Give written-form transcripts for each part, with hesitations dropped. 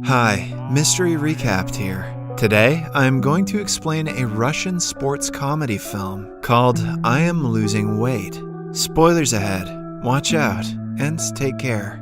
Hi, Mystery Recapped here. Today, I'm going to explain a Russian sports comedy film called I Am Losing Weight. Spoilers ahead, watch out, and take care.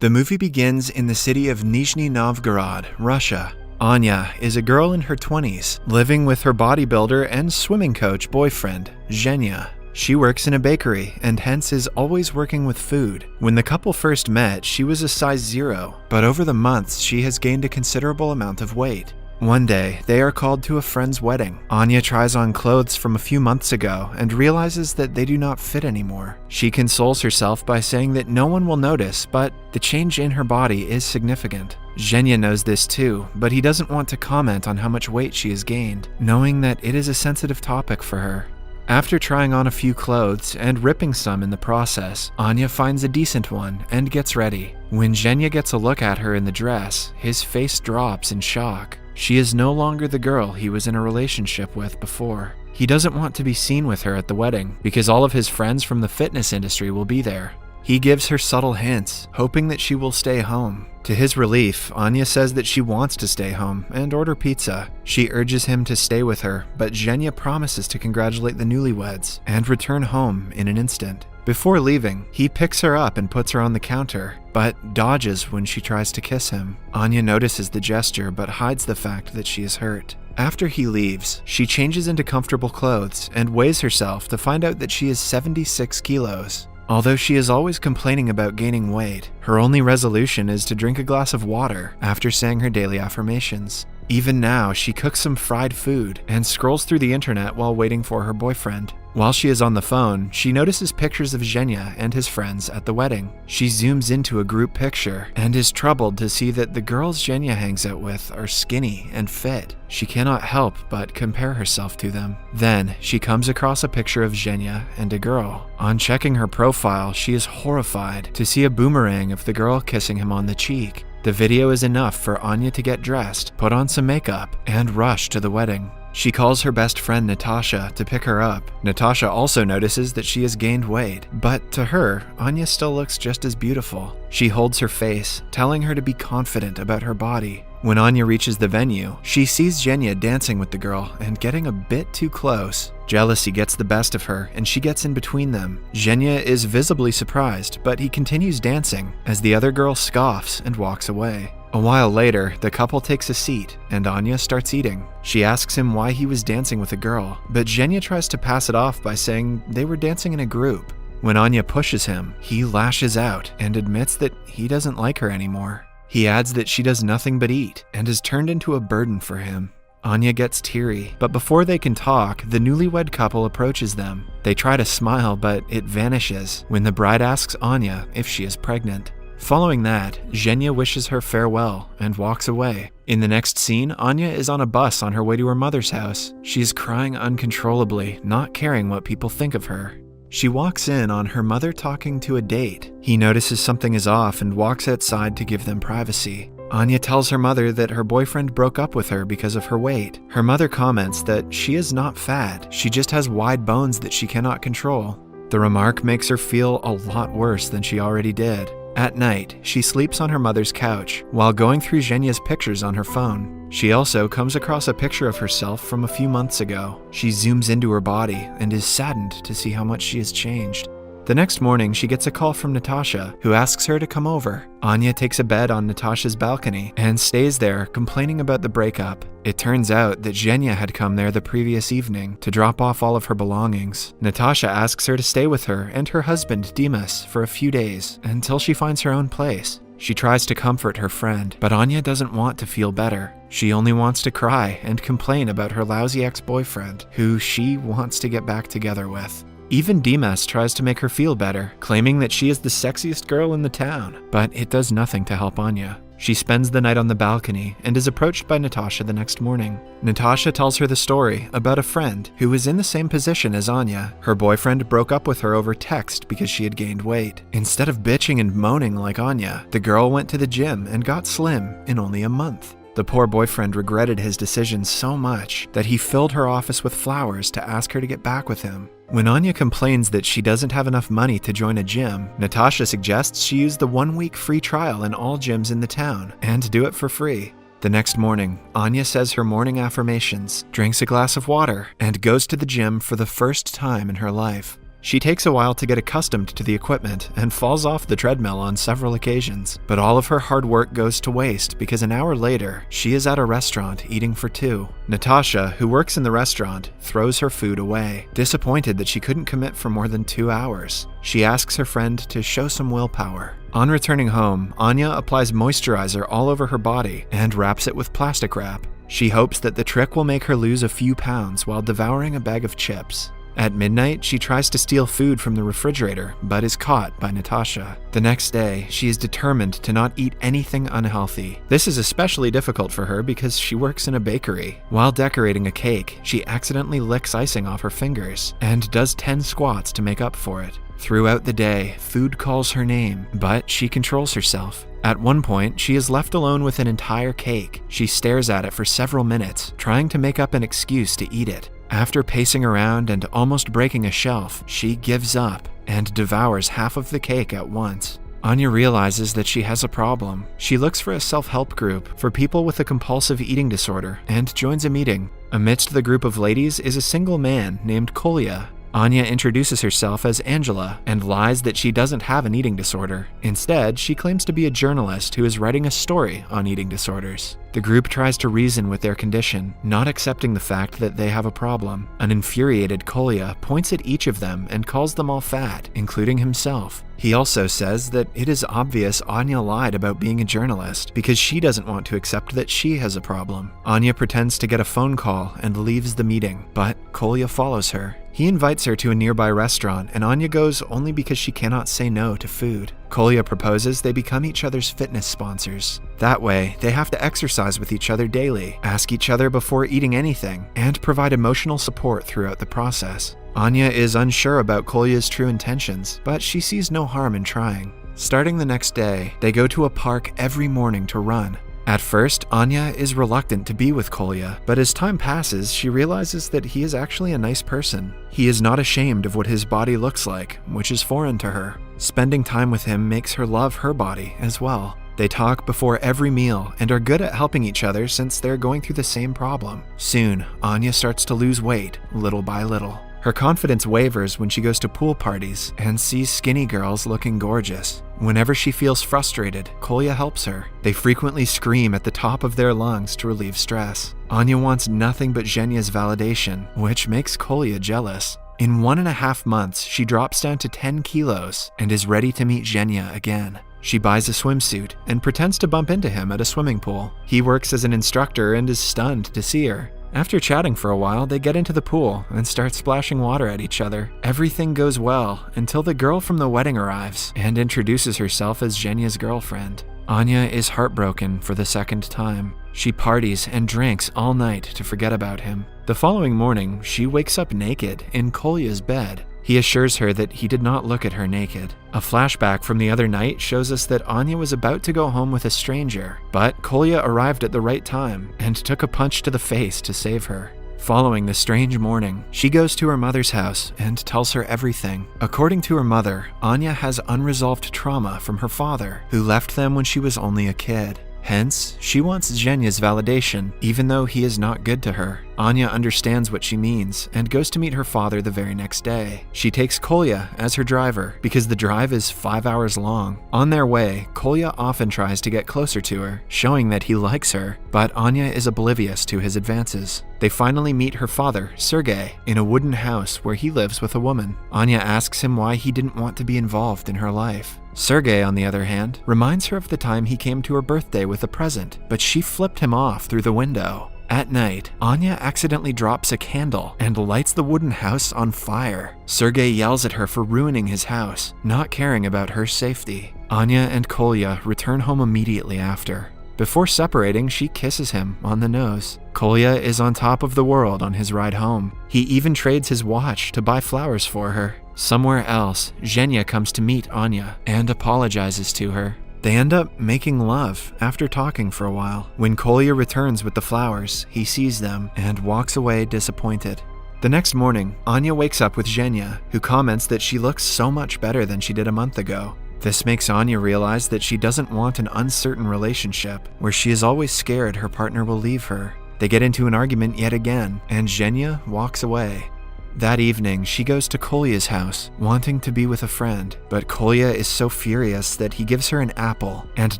The movie begins in the city of Nizhny Novgorod, Russia. Anya is a girl in her 20s, living with her bodybuilder and swimming coach boyfriend, Zhenya. She works in a bakery and hence is always working with food. When the couple first met, she was a size 0, but over the months she has gained a considerable amount of weight. One day, they are called to a friend's wedding. Anya tries on clothes from a few months ago and realizes that they do not fit anymore. She consoles herself by saying that no one will notice, but the change in her body is significant. Zhenya knows this too, but he doesn't want to comment on how much weight she has gained, knowing that it is a sensitive topic for her. After trying on a few clothes and ripping some in the process, Anya finds a decent one and gets ready. When Zhenya gets a look at her in the dress, his face drops in shock. She is no longer the girl he was in a relationship with before. He doesn't want to be seen with her at the wedding because all of his friends from the fitness industry will be there. He gives her subtle hints, hoping that she will stay home. To his relief, Anya says that she wants to stay home and order pizza. She urges him to stay with her, but Zhenya promises to congratulate the newlyweds and return home in an instant. Before leaving, he picks her up and puts her on the counter, but dodges when she tries to kiss him. Anya notices the gesture but hides the fact that she is hurt. After he leaves, she changes into comfortable clothes and weighs herself to find out that she is 76 kilos. Although she is always complaining about gaining weight, her only resolution is to drink a glass of water after saying her daily affirmations. Even now, she cooks some fried food and scrolls through the internet while waiting for her boyfriend. While she is on the phone, she notices pictures of Zhenya and his friends at the wedding. She zooms into a group picture and is troubled to see that the girls Zhenya hangs out with are skinny and fit. She cannot help but compare herself to them. Then, she comes across a picture of Zhenya and a girl. On checking her profile, she is horrified to see a boomerang of the girl kissing him on the cheek. The video is enough for Anya to get dressed, put on some makeup, and rush to the wedding. She calls her best friend Natasha to pick her up. Natasha also notices that she has gained weight, but to her, Anya still looks just as beautiful. She holds her face, telling her to be confident about her body. When Anya reaches the venue, she sees Zhenya dancing with the girl and getting a bit too close. Jealousy gets the best of her, and she gets in between them. Zhenya is visibly surprised, but he continues dancing as the other girl scoffs and walks away. A while later, the couple takes a seat, and Anya starts eating. She asks him why he was dancing with a girl, but Zhenya tries to pass it off by saying they were dancing in a group. When Anya pushes him, he lashes out and admits that he doesn't like her anymore. He adds that she does nothing but eat and has turned into a burden for him. Anya gets teary, but before they can talk, the newlywed couple approaches them. They try to smile, but it vanishes when the bride asks Anya if she is pregnant. Following that, Zhenya wishes her farewell and walks away. In the next scene, Anya is on a bus on her way to her mother's house. She is crying uncontrollably, not caring what people think of her. She walks in on her mother talking to a date. He notices something is off and walks outside to give them privacy. Anya tells her mother that her boyfriend broke up with her because of her weight. Her mother comments that she is not fat, she just has wide bones that she cannot control. The remark makes her feel a lot worse than she already did. At night, she sleeps on her mother's couch while going through Zhenya's pictures on her phone. She also comes across a picture of herself from a few months ago. She zooms into her body and is saddened to see how much she has changed. The next morning, she gets a call from Natasha, who asks her to come over. Anya takes a bed on Natasha's balcony and stays there, complaining about the breakup. It turns out that Zhenya had come there the previous evening to drop off all of her belongings. Natasha asks her to stay with her and her husband, Dimas, for a few days until she finds her own place. She tries to comfort her friend, but Anya doesn't want to feel better. She only wants to cry and complain about her lousy ex-boyfriend, who she wants to get back together with. Even Dimas tries to make her feel better, claiming that she is the sexiest girl in the town, but it does nothing to help Anya. She spends the night on the balcony and is approached by Natasha the next morning. Natasha tells her the story about a friend who was in the same position as Anya. Her boyfriend broke up with her over text because she had gained weight. Instead of bitching and moaning like Anya, the girl went to the gym and got slim in only a month. The poor boyfriend regretted his decision so much that he filled her office with flowers to ask her to get back with him. When Anya complains that she doesn't have enough money to join a gym, Natasha suggests she use the 1-week free trial in all gyms in the town and do it for free. The next morning, Anya says her morning affirmations, drinks a glass of water, and goes to the gym for the first time in her life. She takes a while to get accustomed to the equipment and falls off the treadmill on several occasions, but all of her hard work goes to waste because an hour later, she is at a restaurant eating for two. Natasha, who works in the restaurant, throws her food away, disappointed that she couldn't commit for more than 2 hours. She asks her friend to show some willpower. On returning home, Anya applies moisturizer all over her body and wraps it with plastic wrap. She hopes that the trick will make her lose a few pounds while devouring a bag of chips. At midnight, she tries to steal food from the refrigerator, but is caught by Natasha. The next day, she is determined to not eat anything unhealthy. This is especially difficult for her because she works in a bakery. While decorating a cake, she accidentally licks icing off her fingers and does 10 squats to make up for it. Throughout the day, food calls her name, but she controls herself. At one point, she is left alone with an entire cake. She stares at it for several minutes, trying to make up an excuse to eat it. After pacing around and almost breaking a shelf, she gives up and devours half of the cake at once. Anya realizes that she has a problem. She looks for a self-help group for people with a compulsive eating disorder and joins a meeting. Amidst the group of ladies is a single man named Kolya. Anya introduces herself as Angela and lies that she doesn't have an eating disorder. Instead, she claims to be a journalist who is writing a story on eating disorders. The group tries to reason with their condition, not accepting the fact that they have a problem. An infuriated Kolya points at each of them and calls them all fat, including himself. He also says that it is obvious Anya lied about being a journalist because she doesn't want to accept that she has a problem. Anya pretends to get a phone call and leaves the meeting, but Kolya follows her. He invites her to a nearby restaurant, and Anya goes only because she cannot say no to food. Kolya proposes they become each other's fitness sponsors. That way, they have to exercise with each other daily, ask each other before eating anything, and provide emotional support throughout the process. Anya is unsure about Kolya's true intentions, but she sees no harm in trying. Starting the next day, they go to a park every morning to run. At first, Anya is reluctant to be with Kolya, but as time passes, she realizes that he is actually a nice person. He is not ashamed of what his body looks like, which is foreign to her. Spending time with him makes her love her body as well. They talk before every meal and are good at helping each other since they're going through the same problem. Soon, Anya starts to lose weight, little by little. Her confidence wavers when she goes to pool parties and sees skinny girls looking gorgeous. Whenever she feels frustrated, Kolya helps her. They frequently scream at the top of their lungs to relieve stress. Anya wants nothing but Zhenya's validation, which makes Kolya jealous. In 1.5 months, she drops down to 10 kilos and is ready to meet Zhenya again. She buys a swimsuit and pretends to bump into him at a swimming pool. He works as an instructor and is stunned to see her. After chatting for a while, they get into the pool and start splashing water at each other. Everything goes well until the girl from the wedding arrives and introduces herself as Zhenya's girlfriend. Anya is heartbroken for the second time. She parties and drinks all night to forget about him. The following morning, she wakes up naked in Kolya's bed. He assures her that he did not look at her naked. A flashback from the other night shows us that Anya was about to go home with a stranger, but Kolya arrived at the right time and took a punch to the face to save her. Following the strange morning, she goes to her mother's house and tells her everything. According to her mother, Anya has unresolved trauma from her father, who left them when she was only a kid. Hence, she wants Zhenya's validation, even though he is not good to her. Anya understands what she means and goes to meet her father the very next day. She takes Kolya as her driver because the drive is 5 hours long. On their way, Kolya often tries to get closer to her, showing that he likes her, but Anya is oblivious to his advances. They finally meet her father, Sergei, in a wooden house where he lives with a woman. Anya asks him why he didn't want to be involved in her life. Sergei, on the other hand, reminds her of the time he came to her birthday with a present, but she flipped him off through the window. At night, Anya accidentally drops a candle and lights the wooden house on fire. Sergei yells at her for ruining his house, not caring about her safety. Anya and Kolya return home immediately after. Before separating, she kisses him on the nose. Kolya is on top of the world on his ride home. He even trades his watch to buy flowers for her. Somewhere else, Zhenya comes to meet Anya and apologizes to her. They end up making love after talking for a while. When Kolya returns with the flowers, he sees them and walks away disappointed. The next morning, Anya wakes up with Zhenya, who comments that she looks so much better than she did a month ago. This makes Anya realize that she doesn't want an uncertain relationship where she is always scared her partner will leave her. They get into an argument yet again, and Zhenya walks away. That evening, she goes to Kolya's house, wanting to be with a friend, but Kolya is so furious that he gives her an apple and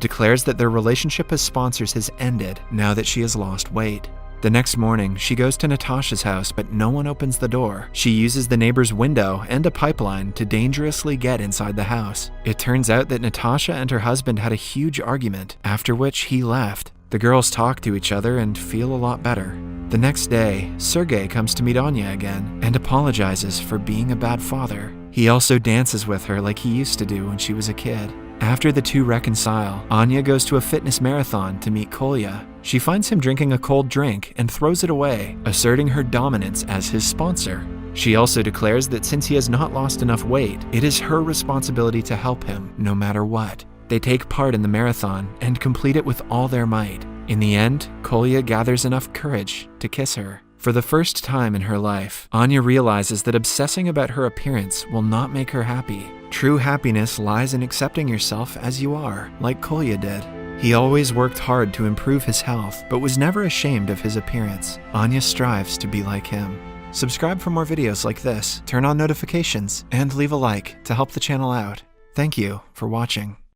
declares that their relationship as sponsors has ended now that she has lost weight. The next morning, she goes to Natasha's house, but no one opens the door. She uses the neighbor's window and a pipeline to dangerously get inside the house. It turns out that Natasha and her husband had a huge argument, after which he left. The girls talk to each other and feel a lot better. The next day, Sergei comes to meet Anya again and apologizes for being a bad father. He also dances with her like he used to do when she was a kid. After the two reconcile, Anya goes to a fitness marathon to meet Kolya. She finds him drinking a cold drink and throws it away, asserting her dominance as his sponsor. She also declares that since he has not lost enough weight, it is her responsibility to help him no matter what. They take part in the marathon and complete it with all their might. In the end, Kolya gathers enough courage to kiss her. For the first time in her life, Anya realizes that obsessing about her appearance will not make her happy. True happiness lies in accepting yourself as you are, like Kolya did. He always worked hard to improve his health, but was never ashamed of his appearance. Anya strives to be like him. Subscribe for more videos like this, turn on notifications, and leave a like to help the channel out. Thank you for watching.